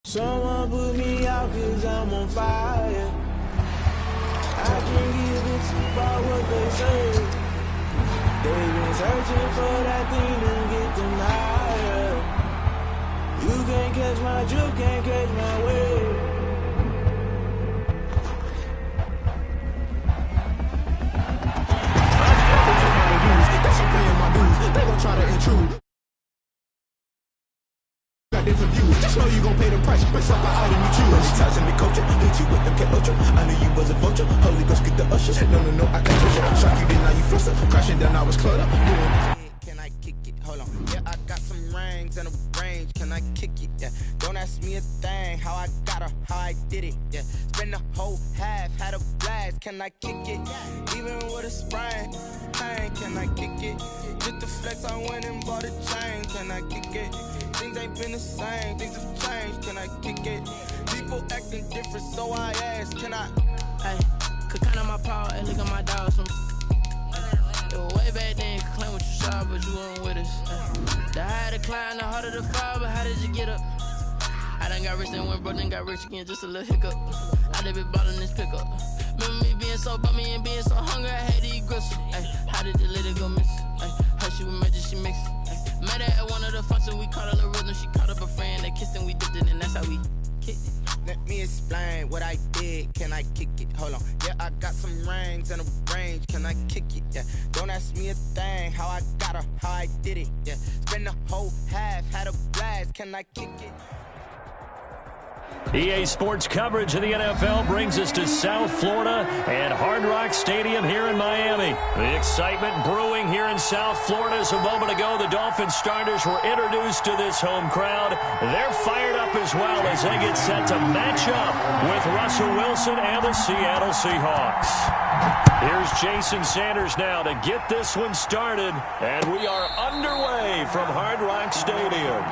Someone put me out cause I'm on fire. I can't give a fuck about what they say. They've been searching for that thing to get them higher. You can't catch my drift, can't catch my wave. That's some paying my dues. They gon' try to intrude. Different views. Just know you gon' pay the price. Based off the item you choose. Many times in the culture, hit you with MK Ultra. I knew you was a vulture. Holy Ghost get the ushers. No, I can't touch you. Shock you, then now you fluster. Crashing down, I was cluttered. Can I kick it? Hold on. Yeah, I got some rings and a range. Can I kick it? Yeah. Don't ask me a thing. How I got her, how I did it. Yeah. Spend the whole half, had a blast. Can I kick it? Even with a sprain. Can I kick it? Just the flex, I went and bought a chain. Can I kick it? Things ain't been the same, things have changed, can I kick it? People acting different, so I ask, can I? Hey, could count on my power and look at my dogs. It was way back then, you could claim what you saw, but you weren't with us. The higher the climb, the harder the fall, but how did you get up? I done got rich and went broke, then got rich again, just a little hiccup. I done been ballin' this pickup. Remember me being so bummy and being so hungry, I had to eat gristle. Ay, how did the lady go miss? Ay, how she was magic, she mixed. Met her at one of the functions, we caught her the rhythm. She caught up a friend, they kissed and we dipped it, and that's how we kicked it. Let me explain what I did, can I kick it? Hold on, yeah, I got some rings and a range, can I kick it? Yeah, don't ask me a thing, how I got her, how I did it. Yeah, spend the whole half, had a blast, can I kick it? EA Sports coverage of the NFL brings us to South Florida and Hard Rock Stadium here in Miami. The excitement brewing here in South Florida. As a moment ago, the Dolphins starters were introduced to this home crowd. They're fired up as well as they get set to match up with Russell Wilson and the Seattle Seahawks. Here's Jason Sanders now to get this one started, and we are underway from Hard Rock Stadium.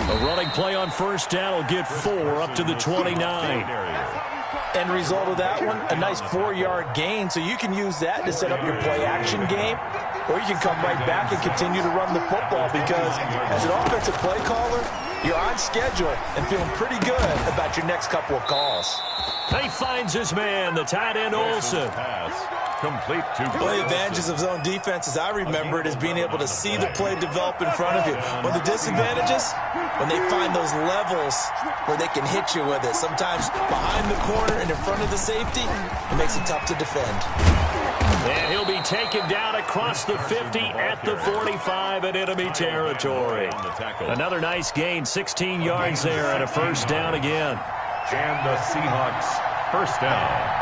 A running play on first down will get 4 up to the 29. End result of that one, a nice 4-yard gain, so you can use that to set up your play-action game, or you can come right back and continue to run the football because as an offensive play caller, you're on schedule and feeling pretty good about your next couple of calls. He finds his man, the tight end Olsen. Complete to One of the advantages of zone defense, as I remember it, is being able to see the play develop in front of you. One of the disadvantages, when they find those levels where they can hit you with it. Sometimes behind the corner and in front of the safety, it makes it tough to defend. And he'll be taken down across the 50 at the 45 in enemy territory. Another nice gain, 16 yards there and a first down again. And the Seahawks first down.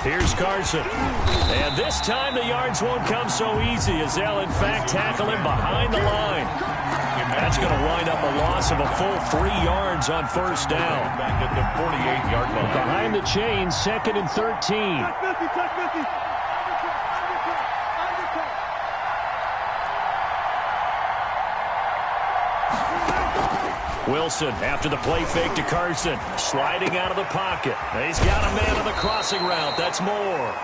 Here's Carson. And this time the yards won't come so easy as they'll, in fact, tackle him behind the line. That's going to wind up a loss of a full 3 yards on first down. Back at the 48-yard line. Behind the chain, 2nd and 13. Wilson after the play fake to Carson, sliding out of the pocket. He's got a man on the crossing route. That's Moore.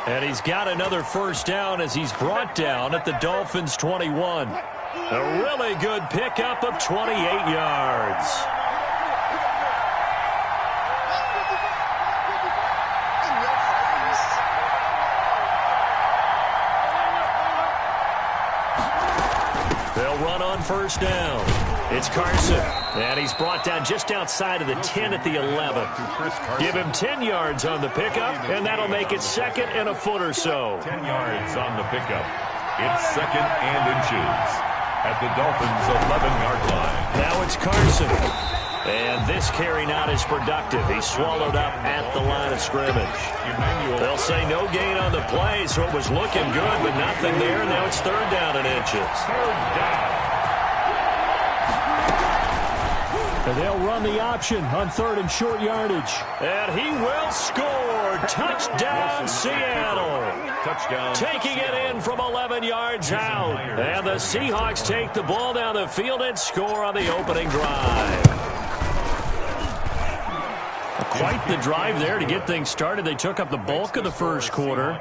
And he's got another first down as he's brought down at the Dolphins' 21. A really good pickup of 28 yards. They'll run on first down. It's Carson, and he's brought down just outside of the 10 at the 11. Give him 10 yards on the pickup, and that'll make it 2nd and a foot or so. 10 yards on the pickup. It's 2nd and inches at the Dolphins' 11-yard line. Now it's Carson. And this carry not as productive. He's swallowed up at the line of scrimmage. They'll say no gain on the play, so it was looking good, but nothing there. Now it's 3rd down and inches. And they'll run the option on 3rd and short yardage. And he will score. Touchdown, Seattle. Touchdown. Taking it in from 11 yards out. And the Seahawks take the ball down the field and score on the opening drive. Quite the drive there to get things started. They took up the bulk of the first quarter,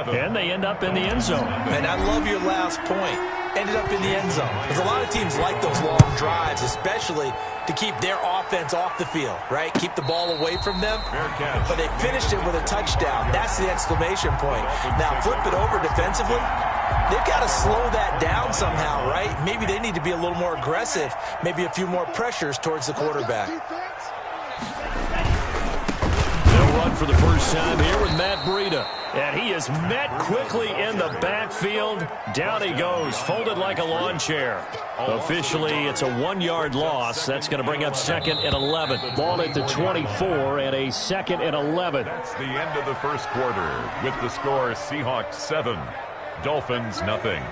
and they end up in the end zone. And I love your last point. Ended up in the end zone. Because a lot of teams like those long drives, especially to keep their offense off the field, right? Keep the ball away from them. But they finished it with a touchdown. That's the exclamation point. Now flip it over defensively. They've got to slow that down somehow, right? Maybe they need to be a little more aggressive. Maybe a few more pressures towards the quarterback. They'll run for the first time here with Matt Breida. And he is met quickly in the backfield. Down he goes, folded like a lawn chair. Officially, it's a 1-yard loss. That's going to bring up 2nd and 11. Ball at the 24 and a 2nd and 11. That's the end of the first quarter with the score Seahawks 7, Dolphins nothing.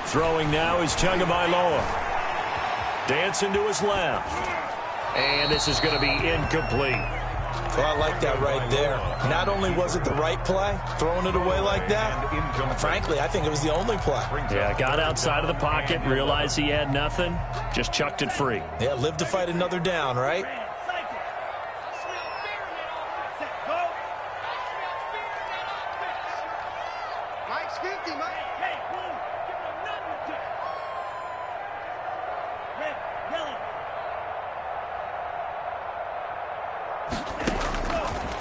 Throwing now is Tagovailoa. Dancing to his left. And this is going to be incomplete. Well, I like that right there. Not only was it the right play, throwing it away like that, frankly, I think it was the only play. Yeah, got outside of the pocket, realized he had nothing, just chucked it free. Yeah, live to fight another down, right?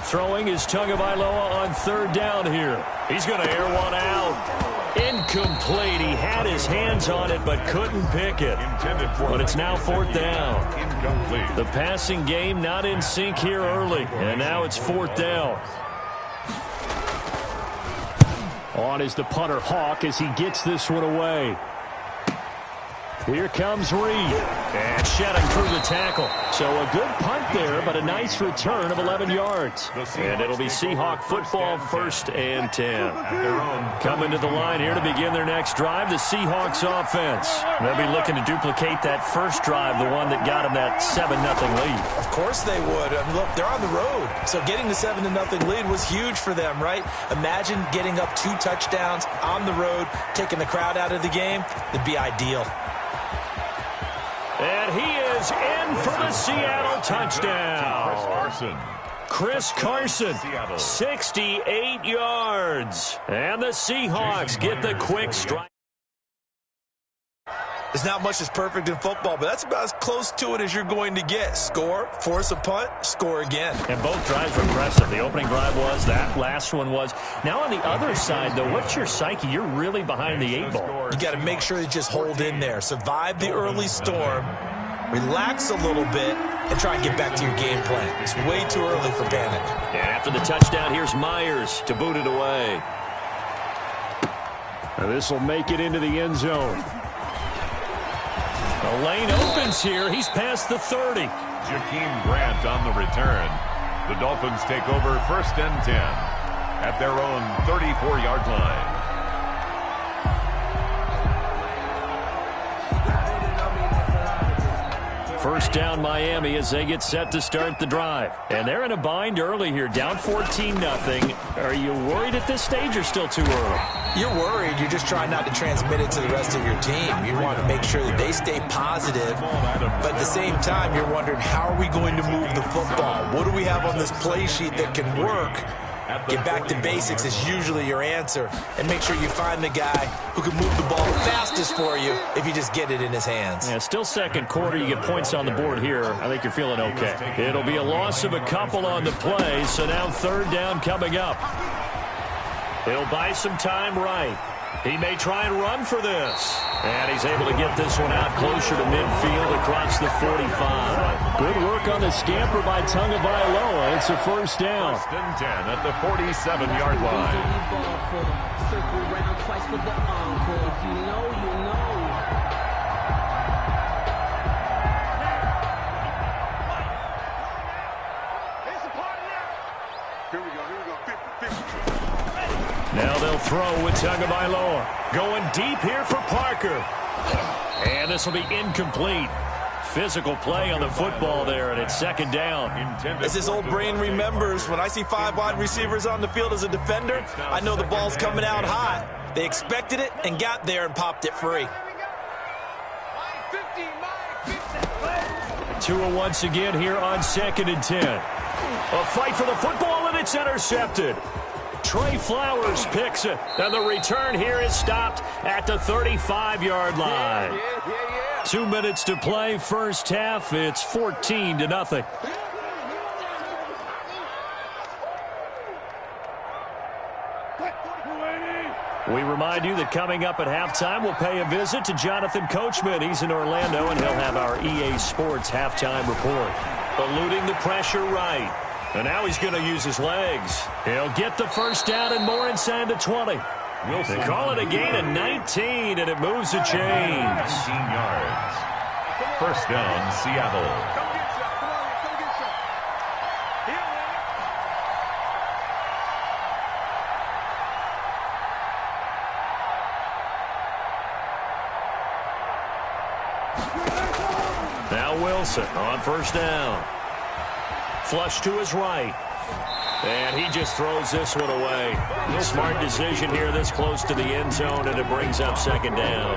Throwing is Tagovailoa on 3rd down here. He's going to air one out. Incomplete. He had his hands on it but couldn't pick it. But it's now 4th down. Incomplete. The passing game not in sync here early. And now it's 4th down. On is the punter Hawk as he gets this one away. Here comes Reed. And shedding through the tackle. So a good punt there, but a nice return of 11 yards. And it'll be Seahawk football, 1st and 10. Coming to the line here to begin their next drive, the Seahawks offense. They'll be looking to duplicate that first drive, the one that got them that 7-0 lead. Of course they would. I mean, look, they're on the road. So getting the 7-0 lead was huge for them, right? Imagine getting up 2 touchdowns on the road, taking the crowd out of the game. It'd be ideal. And he is in for the Seattle touchdown. Chris Carson, 68 yards. And the Seahawks get the quick strike. There's not much that's perfect in football, but that's about as close to it as you're going to get. Score, force a punt, score again. And both drives were impressive. The opening drive was, that last one was. Now on the other side, though, what's your psyche? You're really behind the 8 ball. You got to make sure you just hold in there. Survive the early storm, relax a little bit, and try and get back to your game plan. It's way too early for panic. And after the touchdown, here's Myers to boot it away. And this will make it into the end zone. The lane opens here. He's past the 30. Jakeem Grant on the return. The Dolphins take over 1st and 10 at their own 34-yard line. First down Miami as they get set to start the drive. And they're in a bind early here, down 14-0. Are you worried at this stage or still too early? You're worried. You're just trying not to transmit it to the rest of your team. You want to make sure that they stay positive. But at the same time, you're wondering, how are we going to move the football? What do we have on this play sheet that can work? Get back to basics is usually your answer. And make sure you find the guy who can move the ball fastest for you if you just get it in his hands. Yeah, still second quarter. You get points on the board here. I think you're feeling okay. It'll be a loss of a couple on the play. So now 3rd down coming up. He'll buy some time right. He may try and run for this. And he's able to get this one out closer to midfield across the 45. Good work on the scamper by Tagovailoa. It's a first down. 1st and 10 at the 47-yard line. Circle around twice for the encore. If you know, you know. Now they'll throw with Tagovailoa. Going deep here for Parker. And this will be incomplete. Physical play on the football there, and it's 2nd down. As his old brain remembers, when I see 5 wide receivers on the field as a defender, I know the ball's coming out high. They expected it and got there and popped it free. Tua once again here on 2nd and 10. A fight for the football, and it's intercepted. Trey Flowers picks it, and the return here is stopped at the 35-yard line. 2 minutes to play, first half. It's 14-0. We remind you that coming up at halftime, we'll pay a visit to Jonathan Coachman. He's in Orlando, and he'll have our EA Sports halftime report. Eluding the pressure right. And now he's going to use his legs. He'll get the first down and more inside the 20. They call it a gain of 19, and it moves the chains. 19 yards. First down, Seattle. Now Wilson on first down. Flush to his right. And he just throws this one away. Smart decision here this close to the end zone, and it brings up 2nd down.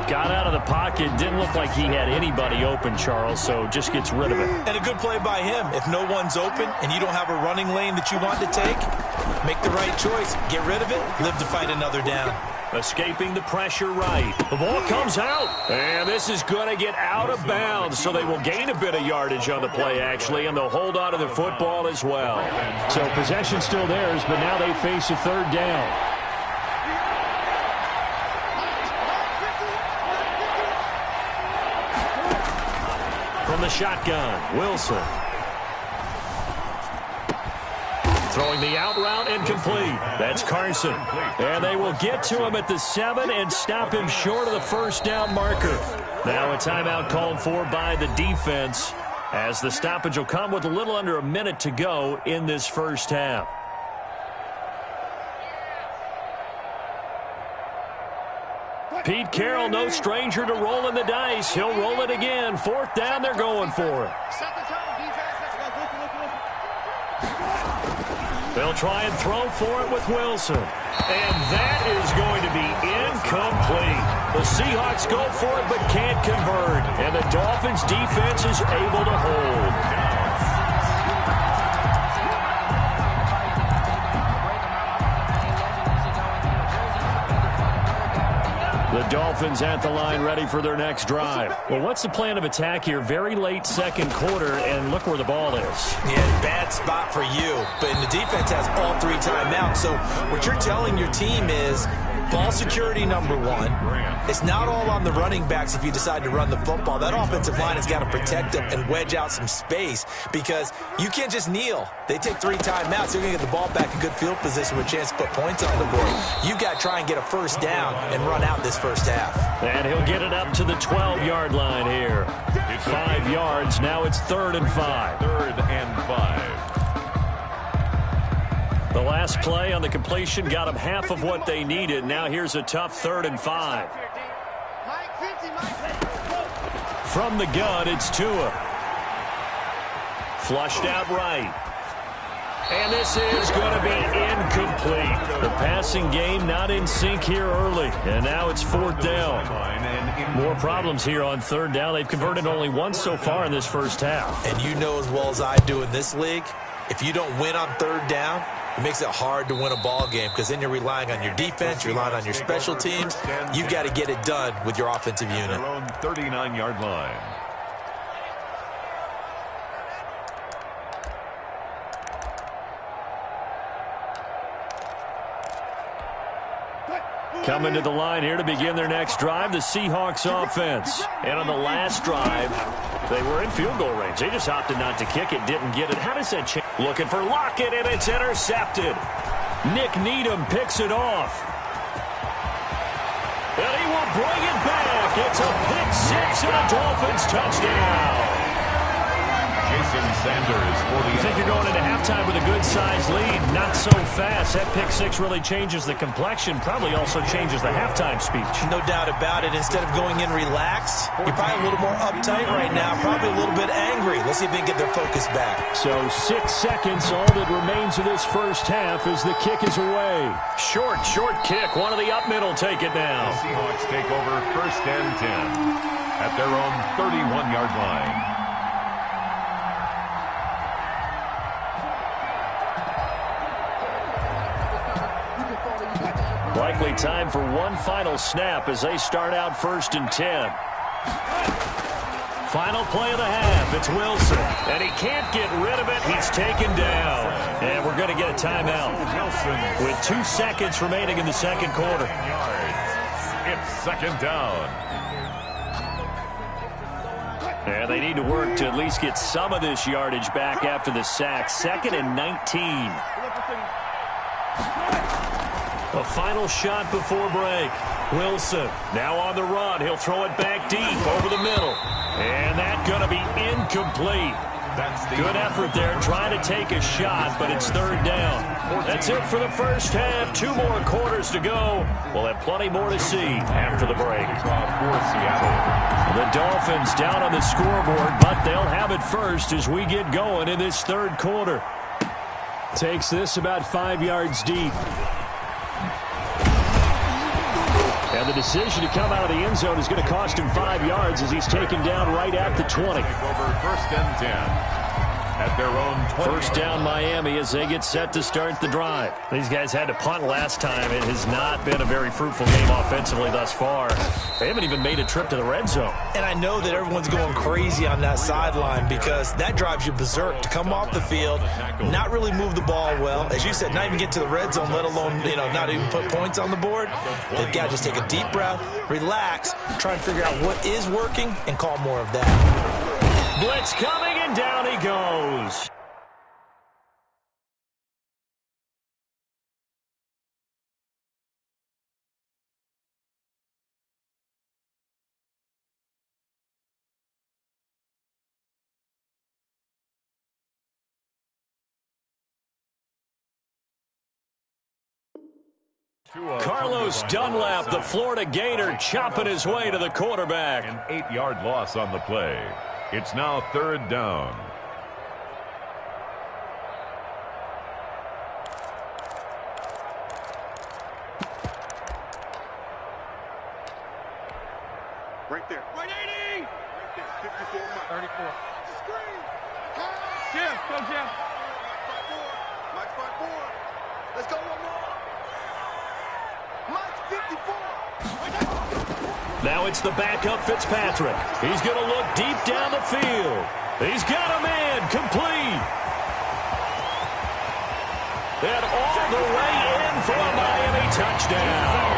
Got out of the pocket. Didn't look like he had anybody open, Charles, so just gets rid of it. And a good play by him. If no one's open and you don't have a running lane that you want to take, make the right choice. Get rid of it. Live to fight another down. Escaping the pressure right. The ball comes out. And this is going to get out of bounds, so they will gain a bit of yardage on the play, actually, and they'll hold on to the football as well. So possession still theirs, but now they face a 3rd down. From the shotgun, Wilson. Throwing the out route incomplete. That's Carson. And they will get to him at the 7 and stop him short of the first down marker. Now a timeout called for by the defense, as the stoppage will come with a little under a minute to go in this first half. Pete Carroll, no stranger to rolling the dice. He'll roll it again. 4th down, they're going for it. They'll try and throw for it with Wilson. And that is going to be incomplete. The Seahawks go for it but can't convert. And the Dolphins' defense is able to hold. The Dolphins at the line ready for their next drive. Well, what's the plan of attack here? Very late 2nd quarter, and look where the ball is. Yeah, bad spot for you. But the defense has all 3 timeouts. So what you're telling your team is ball security number 1. It's not all on the running backs if you decide to run the football. That offensive line has got to protect them and wedge out some space, because you can't just kneel. They take 3 timeouts. They're going to get the ball back in good field position with a chance to put points on the board. You've got to try and get a first down and run out this first half. And he'll get it up to the 12-yard line here. 5 yards. Now it's 3rd and 5. 3rd and 5. The last play on the completion got them half of what they needed. Now here's a tough 3rd and 5. From the gun, it's Tua. Flushed out right. And this is going to be incomplete. The passing game not in sync here early. And now it's 4th down. More problems here on 3rd down. They've converted only once so far in this first half. And you know as well as I do in this league, if you don't win on 3rd down, it makes it hard to win a ball game, because then you're relying on your defense, you're relying on your special teams. You've got to get it done with your offensive unit. Their own 39-yard line. Coming to the line here to begin their next drive, the Seahawks offense. And on the last drive, they were in field goal range. They just opted not to kick it, didn't get it. How does that change? Looking for Lockett, and it's intercepted. Nick Needham picks it off. And he will bring it back. It's a pick six and a Dolphins touchdown. Jason Sanders for the... You think you're going into halftime with a good-sized lead. Not so fast. That pick six really changes the complexion. Probably also changes the halftime speech. No doubt about it. Instead of going in relaxed, you're probably a little more uptight right now. Probably a little bit angry. Let's see if they can get their focus back. So 6 seconds, all that remains of this first half as the kick is away. Short kick. One of the up middle take it now. The Seahawks take over 1st and 10 at their own 31-yard line. Likely time for one final snap as they start out 1st and 10. Final play of the half. It's Wilson. And he can't get rid of it. He's taken down. And we're going to get a timeout with 2 seconds remaining in the second quarter. It's 2nd down. And they need to work to at least get some of this yardage back after the sack. 2nd and 19. A final shot before break. Wilson now on the run. He'll throw it back deep over the middle. And that's going to be incomplete. Good effort there trying to take a shot, but it's 3rd down. That's it for the first half. 2 more quarters to go. We'll have plenty more to see after the break. The Dolphins down on the scoreboard, but they'll have it first as we get going in this 3rd quarter. Takes this about 5 yards deep. And the decision to come out of the end zone is going to cost him 5 yards as he's taken down right at the 20. Over 1st and 10 at their own 20. First down Miami as they get set to start the drive. These guys had to punt last time. It has not been a very fruitful game offensively thus far. They haven't even made a trip to the red zone. And I know that everyone's going crazy on that sideline because that drives you berserk to come off the field, not really move the ball well. As you said, not even get to the red zone, let alone, not even put points on the board. They've got to just take a deep breath, relax, try and figure out what is working, and call more of that. Blitz coming, and down he goes. Carlos Dunlap, the Florida Gator, chopping his way to the quarterback. An 8-yard loss on the play. It's now 3rd down. Right there. 180! Right there. 54 Mike. 34. Screen. Jim, go Jim. Mike's front board. Let's go one more. Mike's 54. Now it's the backup Fitzpatrick. He's going to look deep down the field. He's got a man complete. And all the way in for a Miami touchdown.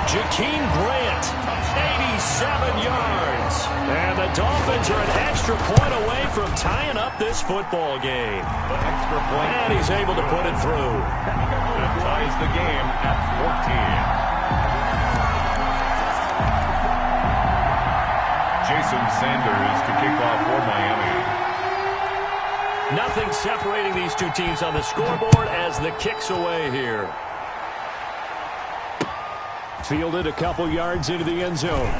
Jakeem Grant, 87 yards. And the Dolphins are an extra point away from tying up this football game. Extra point. And he's able to put it through. That ties the game at 14. Jason Sanders to kick off for Miami. Nothing separating these two teams on the scoreboard as the kick's away here. Fielded a couple yards into the end zone.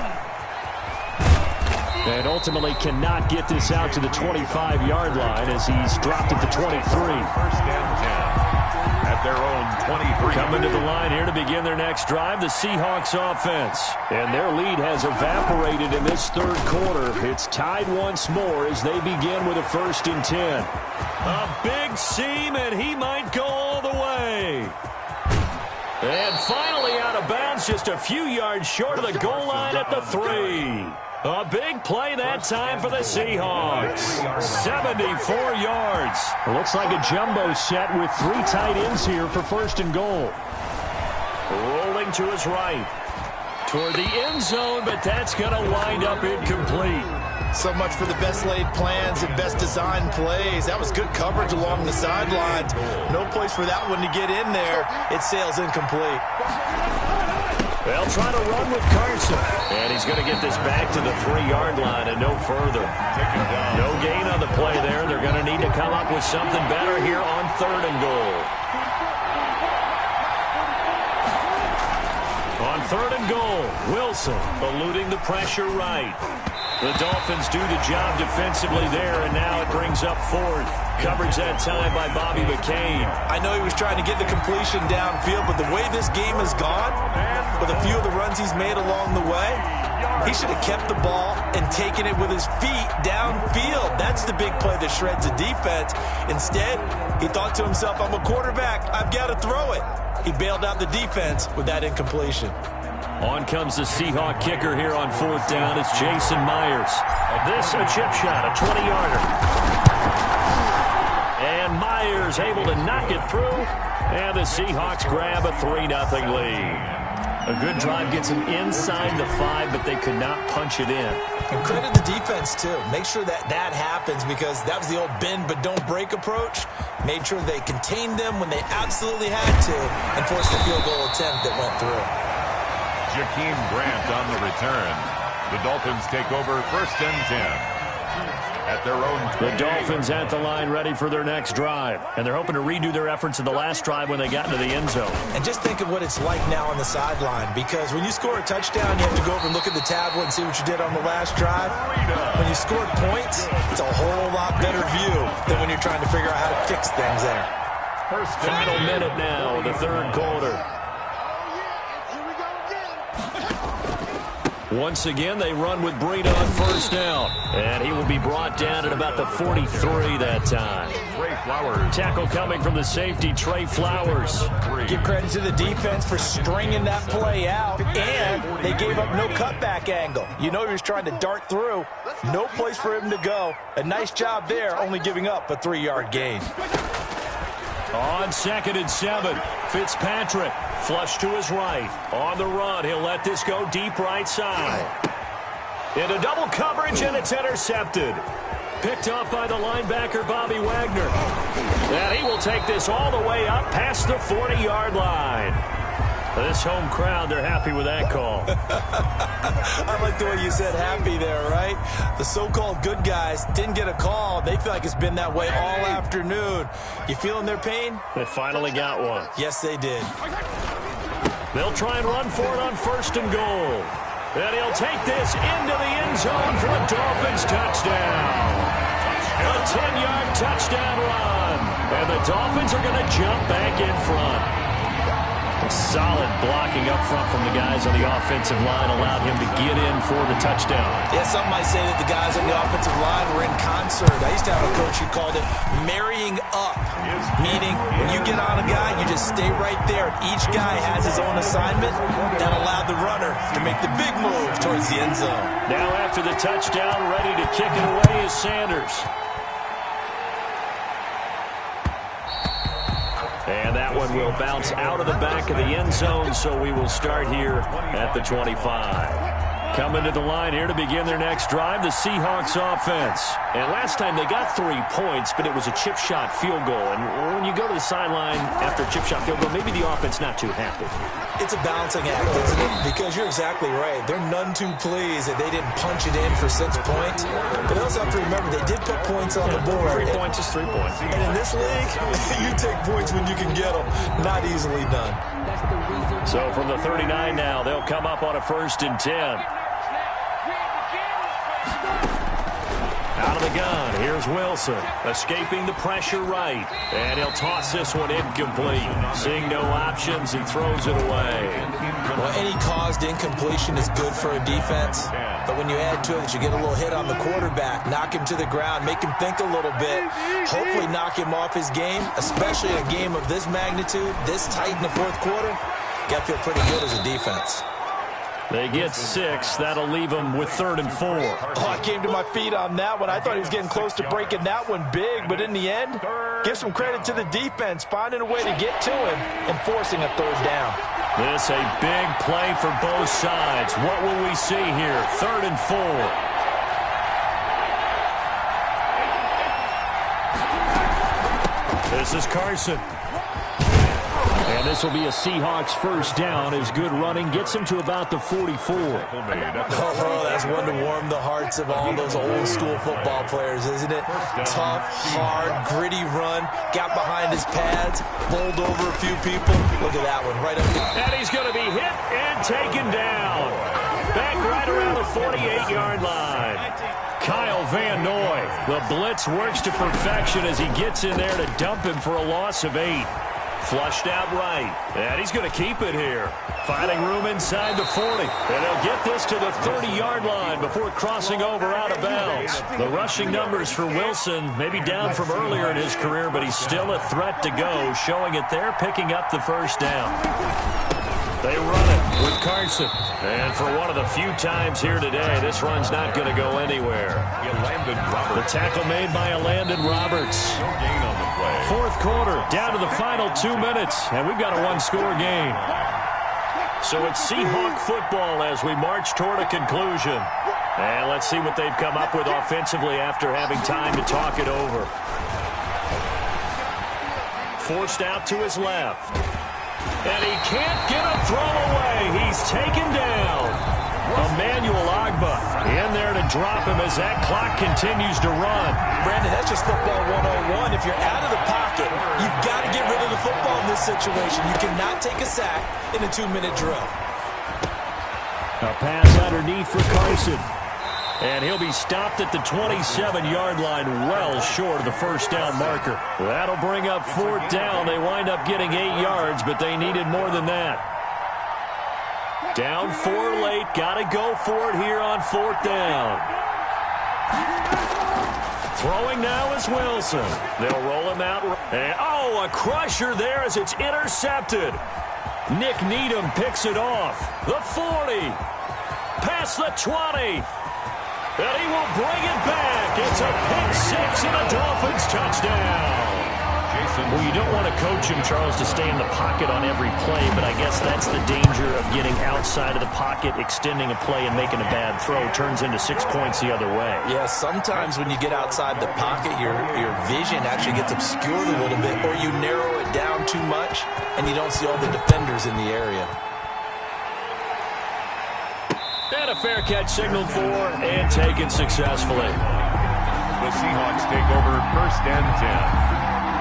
And ultimately cannot get this out to the 25-yard line as he's dropped at the 23. 1st and 10 at their own 23. Coming to the line here to begin their next drive, the Seahawks offense. And their lead has evaporated in this 3rd quarter. It's tied once more as they begin with a 1st and 10. A big seam, and he might go all the way. And finally out of bounds, just a few yards short of the goal line at the 3. A big play that time for the Seahawks. 74 yards. Looks like a jumbo set with 3 tight ends here for 1st and goal. Rolling to his right. Toward the end zone, but that's going to wind up incomplete. So much for the best laid plans and best designed plays. That was good coverage along the sidelines. No place for that one to get in there. It sails incomplete. They'll try to run with Carson. And he's going to get this back to the 3-yard line and no further. No gain on the play there. They're going to need to come up with something better here on 3rd and goal. On 3rd and goal, Wilson eluding the pressure right. The Dolphins do the job defensively there, and now it brings up 4th. Coverage that time by Bobby McCain. I know he was trying to get the completion downfield, but the way this game has gone, with a few of the runs he's made along the way, he should have kept the ball and taken it with his feet downfield. That's the big play that shreds the defense. Instead, he thought to himself, I'm a quarterback. I've got to throw it. He bailed out the defense with that incompletion. On comes the Seahawk kicker here on 4th down. It's Jason Myers. This a chip shot, a 20-yarder. And Myers able to knock it through. And the Seahawks grab a 3-0 lead. A good drive gets them inside the 5, but they could not punch it in. And credit the defense, too. Make sure that happens, because that was the old bend but don't break approach. Made sure they contained them when they absolutely had to and forced the field goal attempt that went through. Jakeem Grant on the return. The Dolphins take over 1st and 10. At their own 20. The Dolphins at the line ready for their next drive. And they're hoping to redo their efforts in the last drive when they got into the end zone. And just think of what it's like now on the sideline, because when you score a touchdown, you have to go over and look at the tablet and see what you did on the last drive. When you scored points, it's a whole lot better view than when you're trying to figure out how to fix things there. Final minute now, the 3rd quarter. Once again, they run with Breida on 1st down. And he will be brought down at about the 43 that time. Trey Flowers. Tackle coming from the safety, Trey Flowers. Give credit to the defense for stringing that play out. And they gave up no cutback angle. You know he was trying to dart through. No place for him to go. A nice job there, only giving up a 3-yard gain. On 2nd and 7, Fitzpatrick flush to his right. On the run, he'll let this go deep right side. Into double coverage, and it's intercepted. Picked off by the linebacker, Bobby Wagner. And he will take this all the way up past the 40-yard line. This home crowd, they're happy with that call. I like the way you said happy there, right? The so-called good guys didn't get a call. They feel like it's been that way all afternoon. You feeling their pain? They finally got one. Yes, they did. They'll try and run for it on 1st and goal. And he'll take this into the end zone for a Dolphins touchdown. A 10-yard touchdown run. And the Dolphins are going to jump back in front. Solid blocking up front from the guys on the offensive line allowed him to get in for the touchdown. Yeah, some might say that the guys on the offensive line were in concert. I used to have a coach who called it marrying up, meaning when you get on a guy, you just stay right there. Each guy has his own assignment. That allowed the runner to make the big move towards the end zone. Now after the touchdown, ready to kick it away is Sanders. And that one will bounce out of the back of the end zone, so we will start here at the 25. Coming to the line here to begin their next drive, the Seahawks offense. And last time they got 3 points, but it was a chip shot field goal. And when you go to the sideline after a chip shot field goal, maybe the offense not too happy. It's a balancing act, isn't it? Because you're exactly right. They're none too pleased that they didn't punch it in for 6 points. But they also have to remember they did put points on the board. 3 points is 3 points. And in this league, you take points when you can get them. Not easily done. So from the 39 now, they'll come up on a 1st and 10. Out of the gun, here's Wilson, escaping the pressure right, and he'll toss this one incomplete. Seeing no options, he throws it away. Well, any caused incompletion is good for a defense, but when you add to it that you get a little hit on the quarterback, knock him to the ground, make him think a little bit, hopefully knock him off his game, especially in a game of this magnitude, this tight in the 4th quarter, got to feel pretty good as a defense. They get 6. That'll leave them with 3rd and 4. Oh, I came to my feet on that one. I thought he was getting close to breaking that one big, but in the end, give some credit to the defense, finding a way to get to him and forcing a 3rd down. This a big play for both sides. What will we see here? 3rd and 4. This is Carson. And this will be a Seahawks first down as good running gets him to about the 44. Oh, that's one to warm the hearts of all those old school football players, isn't it? Tough, hard, gritty run, got behind his pads, bowled over a few people. Look at that one, right up there. And he's going to be hit and taken down. Back right around the 48-yard line. Kyle Van Noy. The blitz works to perfection as he gets in there to dump him for a loss of 8. Flushed out right. And he's going to keep it here. Finding room inside the 40. And he'll get this to the 30-yard line before crossing over out of bounds. The rushing numbers for Wilson may be down from earlier in his career, but he's still a threat to go, showing it there, picking up the first down. They run it with Carson. And for one of the few times here today, this run's not going to go anywhere. The tackle made by Landon Roberts. No gain on the play. 4th quarter, down to the final 2 minutes, and we've got a one-score game. So it's Seahawk football as we march toward a conclusion. And let's see what they've come up with offensively after having time to talk it over. Forced out to his left. And he can't get a throw away. He's taken down. Emmanuel Ogbah in there to drop him as that clock continues to run. Brandon, that's just football 101. If you're out of the pocket, you've got to get rid of the football in this situation. You cannot take a sack in a 2-minute drill. A pass underneath for Carson. And he'll be stopped at the 27-yard line, well short of the first down marker. That'll bring up 4th down. They wind up getting 8 yards, but they needed more than that. Down 4 late. Got to go for it here on 4th down. Throwing now is Wilson. They'll roll him out. And, a crusher there as it's intercepted. Nick Needham picks it off. The 40. Past the 20. And he will bring it back. It's a pick 6 and a Dolphins touchdown. Well, you don't want to coach him, Charles, to stay in the pocket on every play, but I guess that's the danger of getting outside of the pocket, extending a play, and making a bad throw. Turns into 6 points the other way. Yeah, sometimes when you get outside the pocket, your vision actually gets obscured a little bit, or you narrow it down too much, and you don't see all the defenders in the area. And a fair catch signaled for and taken successfully. The Seahawks take over 1st and 10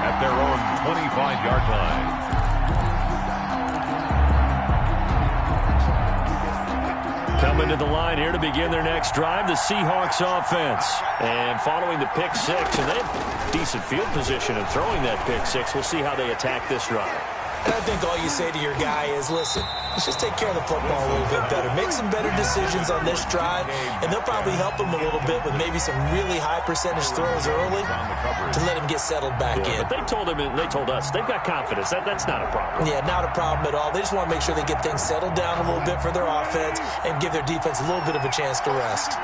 at their own 25-yard line. Coming to the line here to begin their next drive, the Seahawks offense. And following the pick 6, and they have decent field position in throwing that pick 6. We'll see how they attack this drive. And I think all you say to your guy is, listen, let's just take care of the football a little bit better. Make some better decisions on this drive, and they'll probably help him a little bit with maybe some really high percentage throws early to let him get settled back in. But they told him, and they told us, they've got confidence. That's not a problem. Yeah, not a problem at all. They just want to make sure they get things settled down a little bit for their offense and give their defense a little bit of a chance to rest.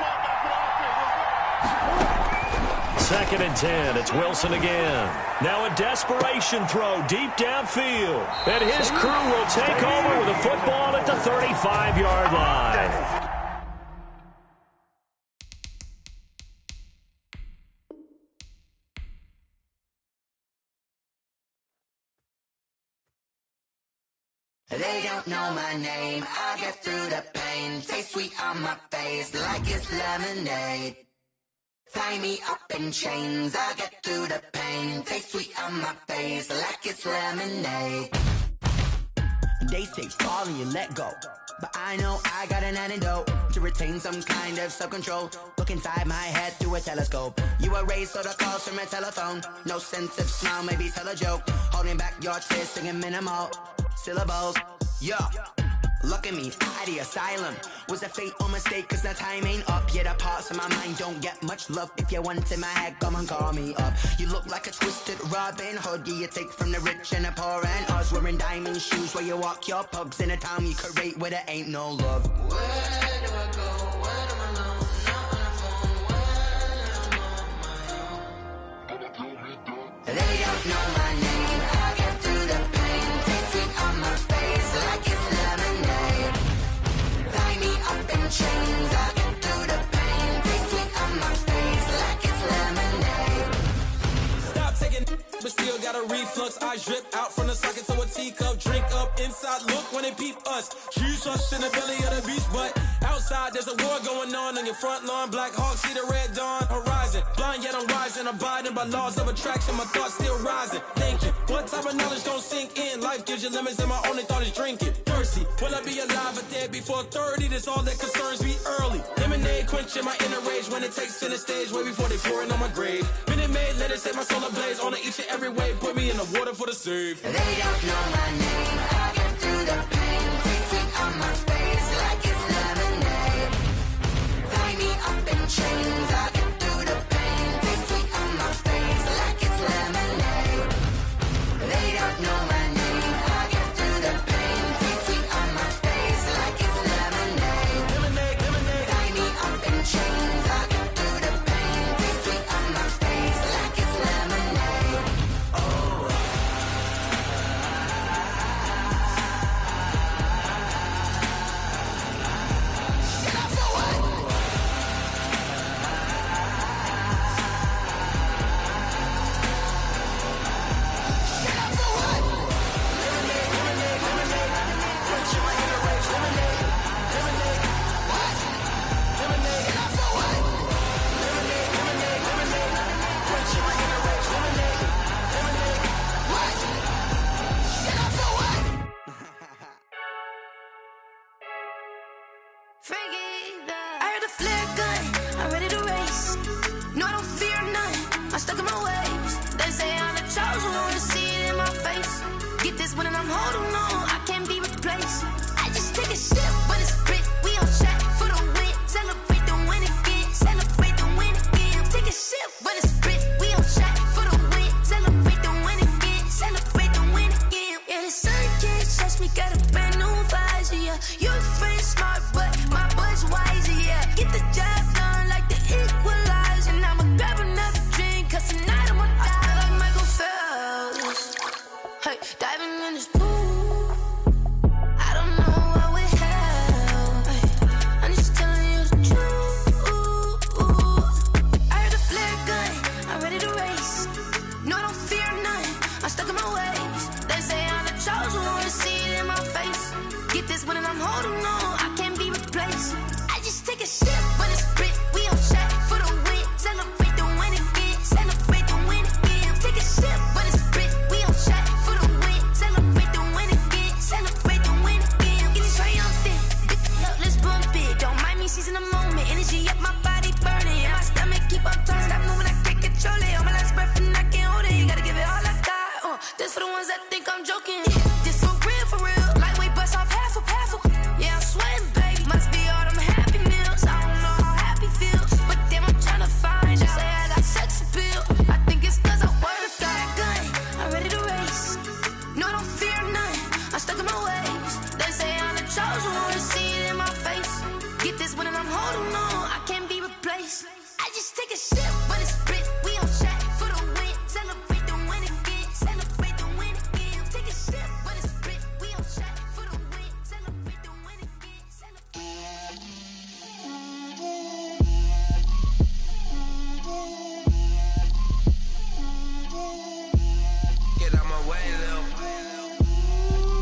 2nd and 10. It's Wilson again. Now a desperation throw deep downfield. And his crew will take over with a football at the 35-yard line. They don't know my name. I get through the pain. Taste sweet on my face like it's lemonade. Tie me up in chains, I get through the pain. Taste sweet on my face like it's lemonade. They say fall and you let go, but I know I got an antidote to retain some kind of self-control. Look inside my head through a telescope. You erase all the calls from a telephone. No sense of smile, maybe tell a joke. Holding back your tears, singing minimal syllables. Yeah. Look at me, out the asylum. Was a fate or mistake, cause the time ain't up. Yet the parts of my mind don't get much love. If you want in my head, come and call me up. You look like a twisted Robin Hood. Yeah, you take from the rich and the poor and us. Wearing diamond shoes where you walk your pugs in a town you create where there ain't no love. Where do I go? Where am I alone? Not on the phone. When I'm on my own. They don't know my name. I get through the pain. Taste sweet on my face like it's love. a reflux. I drip out from the socket to a teacup. Drink up inside, look when they peep us. She's us in the belly of the beach, but outside there's a war going on your front lawn. Black Hawk, see the red dawn horizon. Blind yet I'm rising, abiding by laws of attraction. My thoughts still rising, thinking what type of knowledge don't sink in. Life gives you limits and my only thought is drinking. Thirsty, will I be alive or dead before 30? That's all that concerns me early. Lemonade quenching my inner rage when it takes center stage way before they pour it on my grave. Minute Maid, let it set my soul ablaze on each and every way. Put me in the water for the save. They don't know my name. I get through the pain. Taste it on my face like it's lemonade. Tie me up in chains. I get through the pain. Taste sweet on my face like it's lemonade. They don't know my name. I get through the pain. Taste sweet on my face like it's lemonade. Lemonade, lemonade. Tie me up in chains. I get through the pain. Taste sweet on my face like it's lemonade. Oh. I heard a flare gun, I'm ready to race. No, I don't fear none, I'm stuck in my ways. They say I'm the chosen one, see it in my face. Get this one and I'm holding on, I can't be replaced. I just take a sip, but it's grit. We on track for the win. Celebrate the win again, celebrate the win again. Take a sip, but it's grit. We on track for the win. Celebrate the win again, celebrate the win again. Yeah, the sun can't touch me, got a brand new visor, yeah. Your friend smart, but my bud's wiser, yeah. Get the job done like the equalizer. Now I'ma grab another drink, cause tonight I'ma die like Michael Phelps. Hey, diving in this pool, I don't know what we have. Hey, I'm just telling you the truth. I heard a flare gun, I'm ready to race. No, I don't fear none, I'm stuck in my ways. They say I'm the chosen one, see it in my face. Get this one and I'm holding on, I can't be replaced. I just take a sip, but it's grit. We on track for the win. Celebrate the win again, celebrate the win again. Take a sip, but it's grit. We on track for the win. Celebrate the win again, celebrate the win again. Get it triumphant, up, let's bump it. Don't mind me seizing the moment. Energy up, my body burning, and my stomach keep on turning. Stop moving, I can't control it. On my last breath and I can't hold it. You gotta give it all I got. This for the ones that think I'm joking. This for real, for real. Lightweight bust off half a. Yeah, I'm sweating, babe. Must be all them happy meals. I don't know how happy feels, but damn, I'm tryna find out. Say I got sex appeal. I think it's cause I wear a fire gun. I'm ready to race. No, I don't fear none. I'm stuck in my ways. They say I'm the chosen one, see it in my face. Get this one and I'm holding on, I can't be replaced. I just take a sip, but it's grit. We on track for the win. Celebrate the win again. Celebrate the win again. Take a sip, but it's grit. We on track for the win. Celebrate the win again. Get out my way, Lil.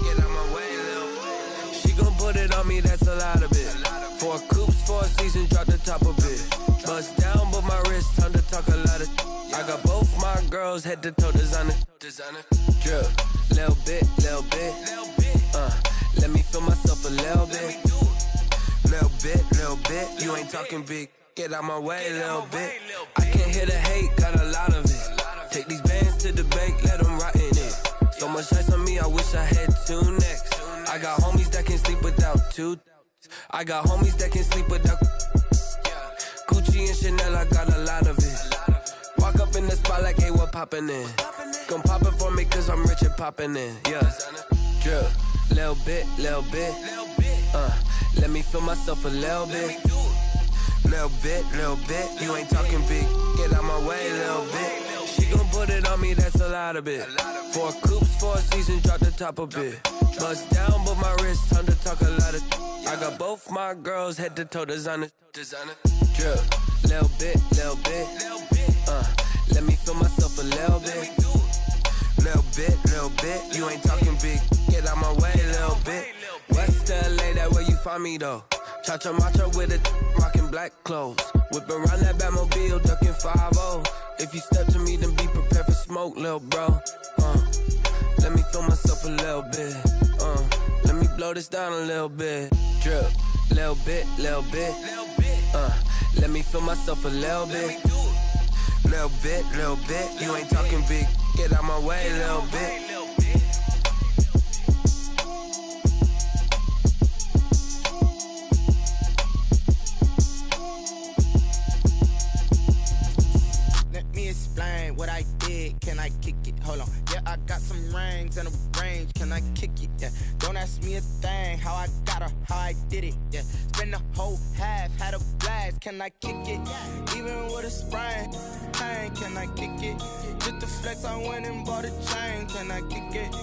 Get out my way, Lil. She gon' put it on me, that's a lot of it. 4 coops, 4 seasons, drop the top a bit. Bust down, but my wrist, time to talk a lot of. I got both my girls head to toe designer. Drip, little bit, little bit. Let me feel myself a little bit. Little bit. You ain't talking big. Get out my way, little bit. I can't hear the hate, got a lot of it. Take these bands to the bank, let them rot in it. So much ice on me, I wish I had 2 necks. I got homies that can sleep without 2. I got homies that can sleep without Gucci and Chanel, I got a lot of it. Walk up in the spot like, hey, what poppin' in? Gon' pop it for me cause I'm rich and poppin' in. Yeah, drip, little bit. Let me feel myself a little bit. Little bit. You ain't talking big. Get out my way, little bit. She gon' put it on me, that's a lot of it. 4 coops, 4 seasons, drop the top a bit. Bust down, but my wrist, time to talk a lot of. I got both my girls head to toe designer. Drip, little bit. Let me feel myself a little bit. Little bit, you ain't talking big, get out my way, little bit. West LA, that where you find me though. Cha-cha matcha with a rockin' black clothes. Whip around that Batmobile, ducking 5-0. If you step to me, then be prepared for smoke, little bro. Let me feel myself a little bit. Let me blow this down a little bit. Drip, little bit. Let me feel myself a little bit. Little bit, you ain't talking big. Get out my way, little bit. Let me explain what I did. Can I kick it? Hold on. Yeah, I got some rings and a range. Can I kick it? Yeah. Don't ask me a thing. How I got her, how I did it. Yeah. Spend the whole half, had a blast. Can I kick it? Even with a sprain. Can I kick it? Just the flex, I went and bought a chain. Can I kick it?